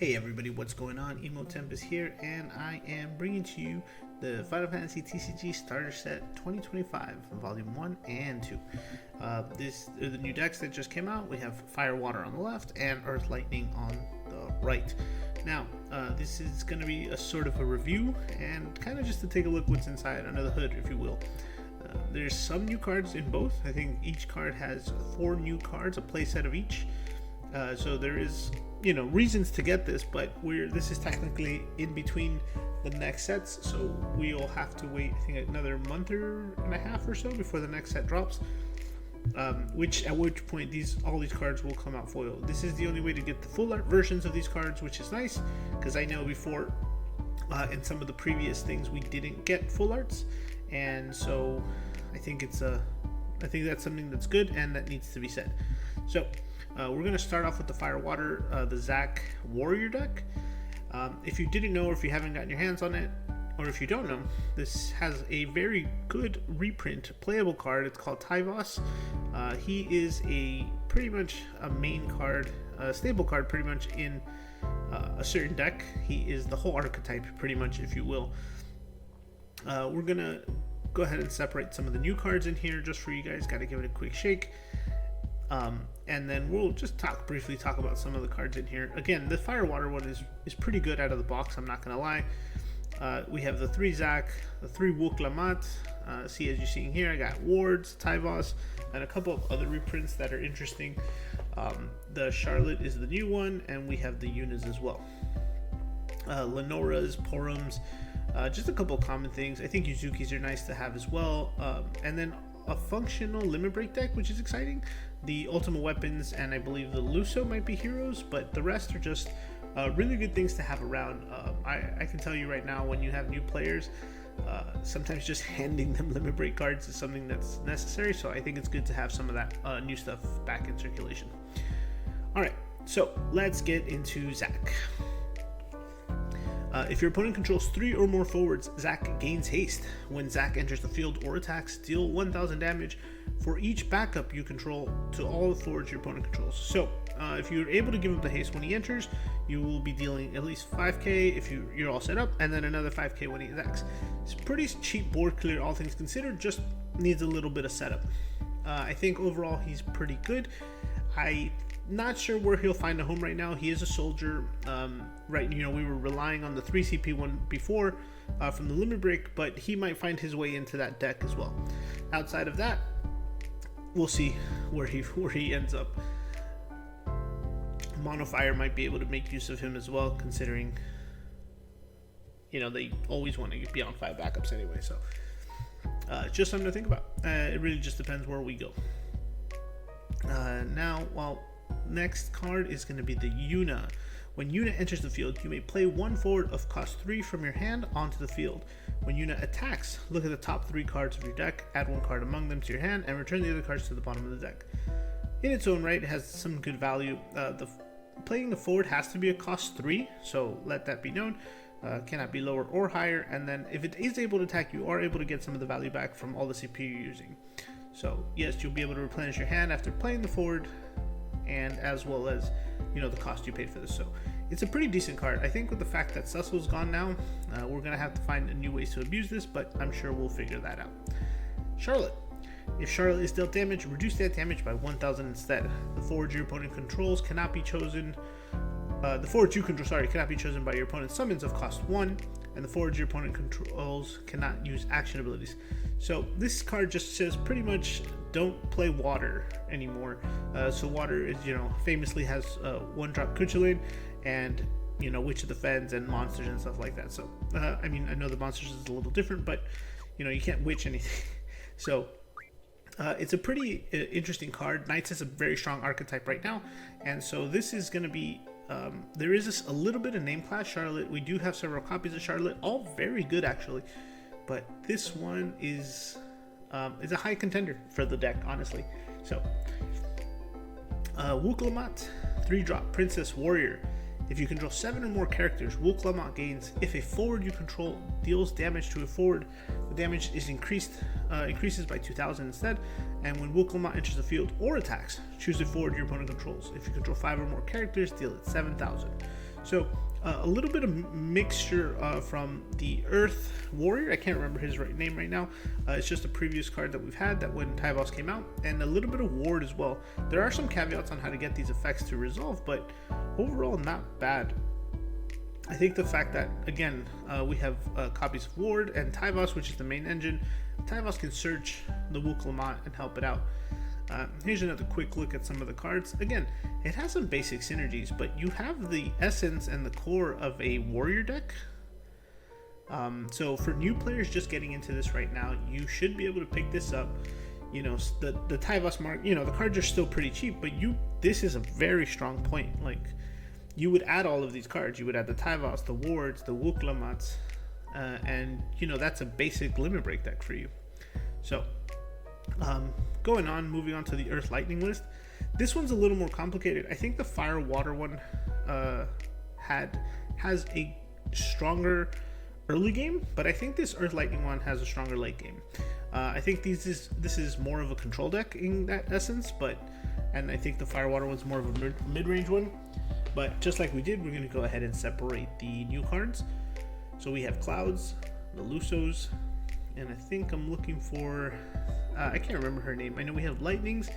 Hey everybody, what's going on? Emotempest here, and I am bringing to you the Final Fantasy TCG Starter Set 2025, Volume 1 and 2. These are the new decks that just came out. We have Fire Water on the left and Earth Lightning on the right. Now, this is going to be a sort of a review and kind of just to take a look what's inside under the hood, if you will. There's some new cards in both. I think each card has 4 new cards, a playset of each. So there is, reasons to get this, but this is technically in between the next sets, so we'll have to wait, I think, another month and a half or so before the next set drops. At which point all these cards will come out foil. This is the only way to get the full art versions of these cards, which is nice because I know before in some of the previous things we didn't get full arts, and so I think that's something that's good and that needs to be said. So we're going to start off with the Fire Water, the Zac Warrior deck. If you didn't know, or if you haven't gotten your hands on it, or if you don't know, this has a very good reprint playable card. It's called Tyvos. He is pretty much a main card, a stable card pretty much in a certain deck. He is the whole archetype pretty much, if you will. We're going to go ahead and separate some of the new cards in here just for you guys. Got to give it a quick shake. And then we'll just briefly talk about some of the cards in here. Again, the Firewater one is pretty good out of the box, I'm not going to lie. We have the 3 Zac, the 3 Wuk-Lamat. See, as you're seeing here, I got Wards, Tyvos, and a couple of other reprints that are interesting. The Charlotte is the new one, and we have the Yunas as well. Lenoras, Porums, just a couple of common things. I think Yuzukis are nice to have as well. And then a functional Limit Break deck, which is exciting. The Ultima Weapons and I believe the Luso might be heroes, but the rest are just really good things to have around. I can tell you right now, when you have new players, sometimes just handing them Limit Break cards is something that's necessary, so I think it's good to have some of that new stuff back in circulation. Alright, so let's get into Zac. If your opponent controls 3 or more forwards, Zac gains haste. When Zac enters the field or attacks, deal 1000 damage for each backup you control to all the forwards your opponent controls. So, if you're able to give him the haste when he enters, you will be dealing at least 5k if you're all set up, and then another 5k when he attacks. It's pretty cheap board clear, all things considered, just needs a little bit of setup. I think overall he's pretty good. I'm not sure where he'll find a home right now. He is a soldier, right? We were relying on the 3 CP one before from the Limit Break, but he might find his way into that deck as well. Outside of that, we'll see where he ends up. Monofire might be able to make use of him as well, considering they always want to be on 5 backups anyway. So just something to think about. It really just depends where we go. Next card is going to be the Yuna. When Yuna enters the field, you may play 1 forward of cost 3 from your hand onto the field. When Yuna attacks, look at the top 3 cards of your deck, add 1 card among them to your hand, and return the other cards to the bottom of the deck. In its own right, it has some good value. Playing the forward has to be a cost 3, so let that be known. Cannot be lower or higher, and then if it is able to attack, you are able to get some of the value back from all the CP you're using. So yes, you'll be able to replenish your hand after playing the forward, and as well as the cost you paid for this. So it's a pretty decent card. I think with the fact that Sussel's gone now, we're gonna have to find new ways to abuse this, but I'm sure we'll figure that out. Charlotte. If Charlotte is dealt damage, reduce that damage by 1000 instead. The forwards your opponent controls cannot be chosen. The forwards you control, cannot be chosen by your opponent's summons of cost 1, and the forwards your opponent controls cannot use action abilities. So this card just says pretty much don't play water anymore. So water is, famously has 1-drop Kuchulain and Witch of the Fens and monsters and stuff like that. So I know the monsters is a little different, but you can't witch anything. So it's a pretty interesting card. Knights is a very strong archetype right now, and so this is going to be there is a little bit of name class Charlotte. We do have several copies of Charlotte, all very good actually, but this one is a high contender for the deck, honestly. So Wuk-Lamat, 3-drop Princess Warrior. If you control 7 or more characters, Wuk-Lamat gains. If a forward you control deals damage to a forward, the damage is increases by 2000 instead. And when Wuk-Lamat enters the field or attacks, choose a forward your opponent controls. If you control 5 or more characters, deal it 7000. So a little bit of mixture from the Earth Warrior. I can't remember his name right now. It's just a previous card that we've had that when Tyvos came out, and a little bit of Ward as well. There are some caveats on how to get these effects to resolve, but overall not bad. I think the fact that, again, we have copies of Ward and Tyvos, which is the main engine. Tyvos can search the Wuklamot and help it out. Here's another quick look at some of the cards. Again, it has some basic synergies, but you have the essence and the core of a warrior deck. So for new players just getting into this right now, you should be able to pick this up. You know, the Tyvos mark, you know, the cards are still pretty cheap, but this is a very strong point. Like, you would add all of these cards. You would add the Tyvos, the Wards, the Wuklamots, and, you know, that's a basic Limit Break deck for you. So, moving on to the Earth Lightning list. This one's a little more complicated. I think the Fire Water one has a stronger early game, but I think this Earth Lightning one has a stronger late game. I think this is more of a control deck in that essence, and I think the Fire Water one's more of a mid-range one. But just like we did, we're going to go ahead and separate the new cards. So we have Clouds, the Lusos, and I think I'm looking for, I can't remember her name. I know we have Lightnings,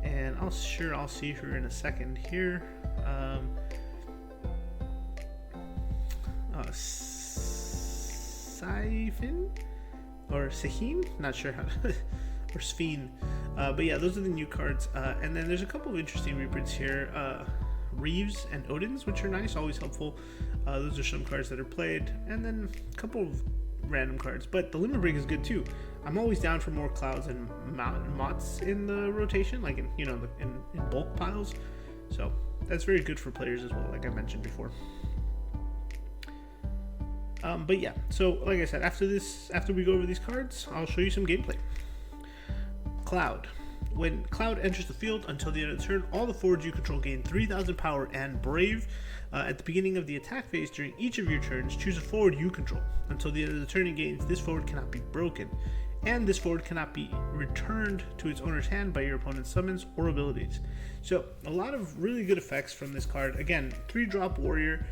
and I'll see her in a second here. Siphon or Saheen, not sure how to, or Sphene. But yeah, those are the new cards. And then there's a couple of interesting reprints here. Reeves and Odins, which are nice, always helpful. Those are some cards that are played, and then a couple of random cards. But the Limit Break is good too. I'm always down for more Clouds and Mots in the rotation, like in bulk piles. So that's very good for players as well, like I mentioned before. But yeah, so like I said, after we go over these cards, I'll show you some gameplay. Cloud. When Cloud enters the field, until the end of the turn, all the forwards you control gain 3,000 power and Brave. At the beginning of the attack phase, during each of your turns, choose a forward you control. Until the end of the turn it gains, this forward cannot be broken, and this forward cannot be returned to its owner's hand by your opponent's summons or abilities. So, a lot of really good effects from this card. Again, 3-drop warrior,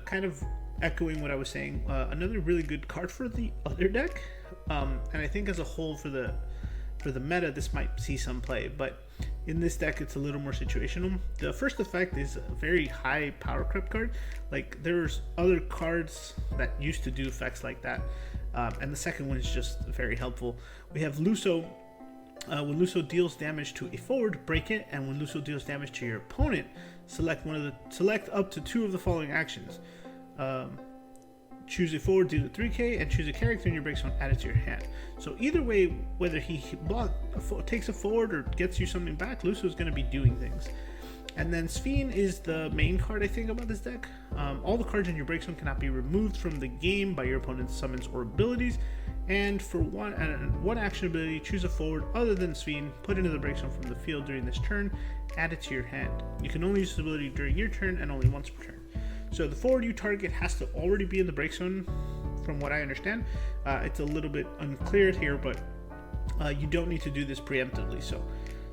kind of echoing what I was saying. Another really good card for the other deck, and I think as a whole for the meta, this might see some play, but in this deck it's a little more situational. The first effect is a very high power creep card. Like, there's other cards that used to do effects like that, and the second one is just very helpful. We have Luso. When Luso deals damage to a forward, break it, and when Luso deals damage to your opponent, select up to 2 of the following actions. Choose a forward, deal 3k, and choose a character in your break zone, add it to your hand. So either way, whether he takes a forward or gets you something back, Luso is going to be doing things. And then Sphene is the main card, I think, about this deck. All the cards in your break zone cannot be removed from the game by your opponent's summons or abilities. And for one action ability, choose a forward other than Sphene, put into the break zone from the field during this turn, add it to your hand. You can only use this ability during your turn and only once per turn. So the forward you target has to already be in the break zone, from what I understand. It's a little bit unclear here, but you don't need to do this preemptively, so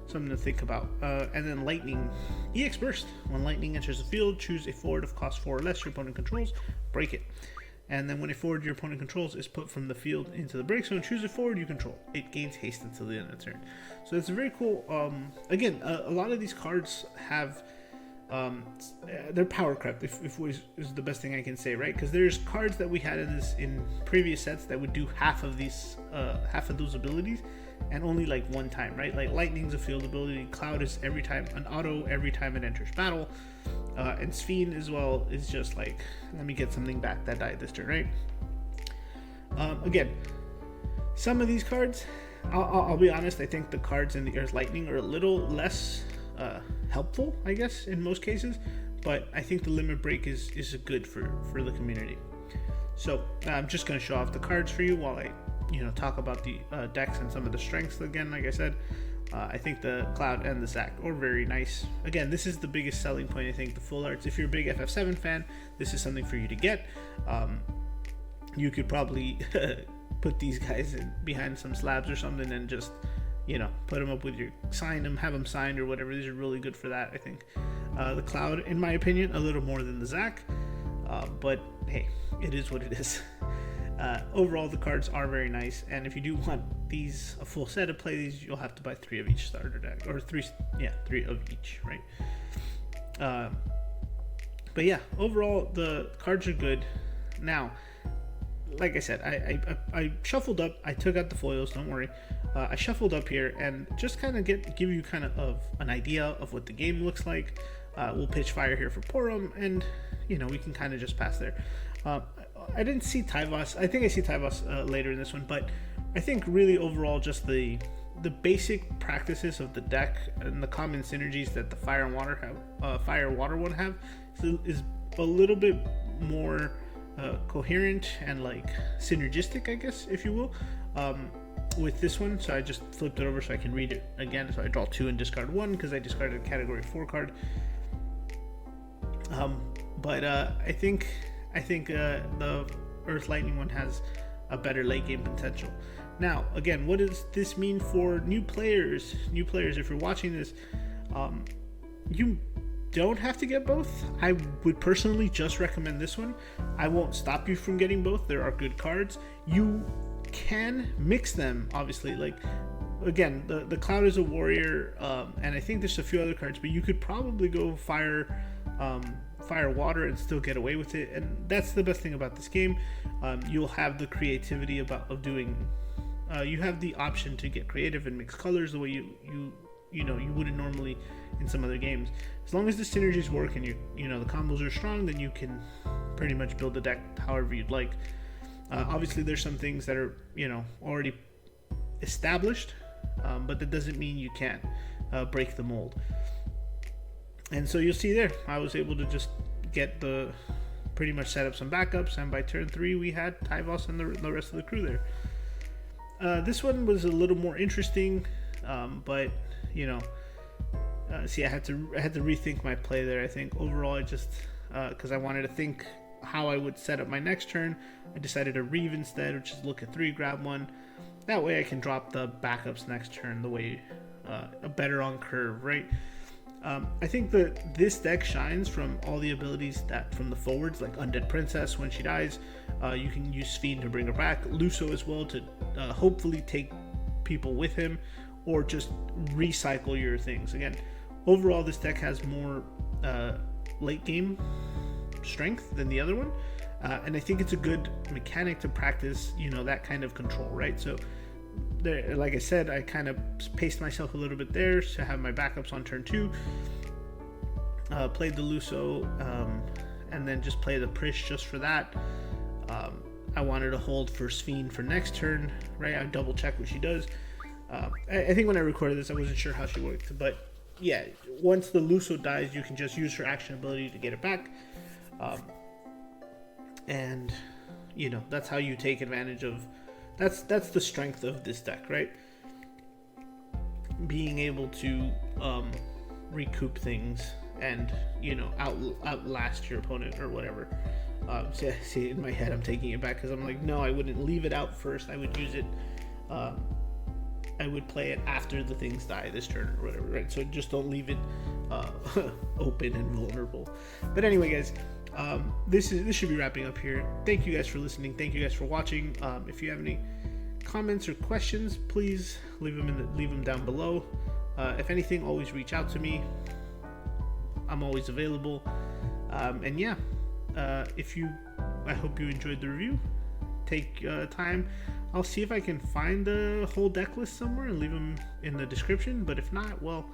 something to think about. And then Lightning. EX Burst. When Lightning enters the field, choose a forward of cost 4 or less your opponent controls, break it. And then when a forward your opponent controls is put from the field into the break zone, choose a forward you control. It gains haste until the end of the turn. So it's very cool. Again, a lot of these cards have... they're power crept, if is the best thing I can say, right? Because there's cards that we had in previous sets that would do half of those abilities, and only like one time, right? Like Lightning's a field ability, Cloud is every time an auto every time it enters battle, and Sphene as well is just like, let me get something back that died this turn, right? Again, some of these cards, I'll be honest, I think the cards in the Earth Lightning are a little less helpful, I guess, in most cases, but I think the Limit Break is good for the community. So I'm just going to show off the cards for you while I talk about the decks and some of the strengths. Again, like I said, I think the Cloud and the Zac are very nice. Again, this is the biggest selling point, I think, the full arts. If you're a big FF7 fan, this is something for you to get. You could probably put these guys behind some slabs or something and just put them up with sign them, have them signed or whatever. These are really good for that, I think. The Cloud, in my opinion, a little more than the Zac, but hey, it is what it is. Overall, the cards are very nice, and if you do want a full set to play these, you'll have to buy 3 of each starter deck, or 3 of each, right? But yeah, overall the cards are good. Now, like I said, I shuffled up. I took out the foils. Don't worry. I shuffled up here and just kind of give you kind of an idea of what the game looks like. We'll pitch fire here for Porum, and we can kind of just pass there. I didn't see Tyvos. I think I see Tyvos later in this one, but I think really overall just the basic practices of the deck and the common synergies that the fire and water one have is a little bit more coherent and like synergistic, I guess, if you will, with this one. So I just flipped it over so I can read it again. So I draw 2 and discard 1 because I discarded a category 4 card. But I think the Earth Lightning one has a better late game potential. Now, again, what does this mean for new players? New players, if you're watching this, you don't have to get both. I would personally just recommend this one. I won't stop you from getting both. There are good cards. You can mix them, obviously. Like, again, the Cloud is a warrior, and I think there's a few other cards, but you could probably go fire water and still get away with it, and that's the best thing about this game. You'll have the creativity of doing. You have the option to get creative and mix colors the way you wouldn't normally in some other games. As long as the synergies work and the combos are strong, then you can pretty much build the deck however you'd like. Obviously, there's some things that are already established, but that doesn't mean you can't break the mold. And so you'll see there, I was able to just get pretty much set up some backups, and by turn 3 we had Tyvos and the rest of the crew there. This one was a little more interesting, but see, I had to rethink my play there. I think overall, I just because I wanted to think how I would set up my next turn, I decided to reeve instead, which is look at 3, grab 1. That way I can drop the backups next turn the way better on curve, right? I think that this deck shines from all the abilities from the forwards, like Undead Princess. When she dies, you can use Fiend to bring her back. Luso as well to hopefully take people with him, or just recycle your things. Again, overall, this deck has more late game strength than the other one, and I think it's a good mechanic to practice, that kind of control, right? So there, like I said, I kind of paced myself a little bit there to have my backups on turn 2. Played the Luso, and then just play the Prish just for that. I wanted to hold for Sphene for next turn, right? I double check what she does. I think when I recorded this, I wasn't sure how she worked, but yeah, once the Luso dies, you can just use her action ability to get it back. And that's how you take advantage of. That's the strength of this deck, right? Being able to recoup things and outlast your opponent or whatever. See, in my head, I'm taking it back because I'm like, no, I wouldn't leave it out first. I would use it. I would play it after the things die this turn or whatever, right? So just don't leave it open and vulnerable. But anyway, guys, this should be wrapping up here. Thank you guys for listening. Thank you guys for watching. If you have any comments or questions, please leave them down below. If anything, always reach out to me. I'm always available. And yeah, I hope you enjoyed the review. Take time. I'll see if I can find the whole deck list somewhere and leave them in the description. But if not, well,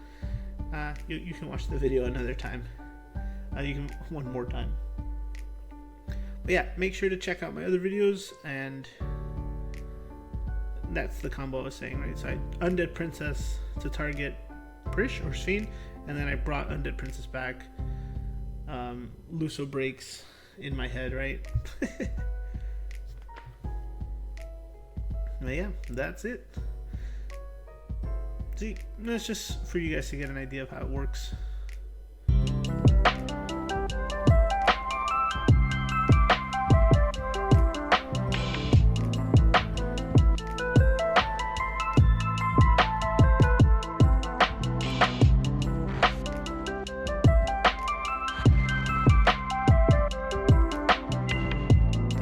you can watch the video another time. You can one more time. But yeah, make sure to check out my other videos, and that's the combo I was saying, right? So I Undead Princess to target Prish or Sphene, and then I brought Undead Princess back. Luso breaks in my head, right? But yeah, that's it. See, that's just for you guys to get an idea of how it works.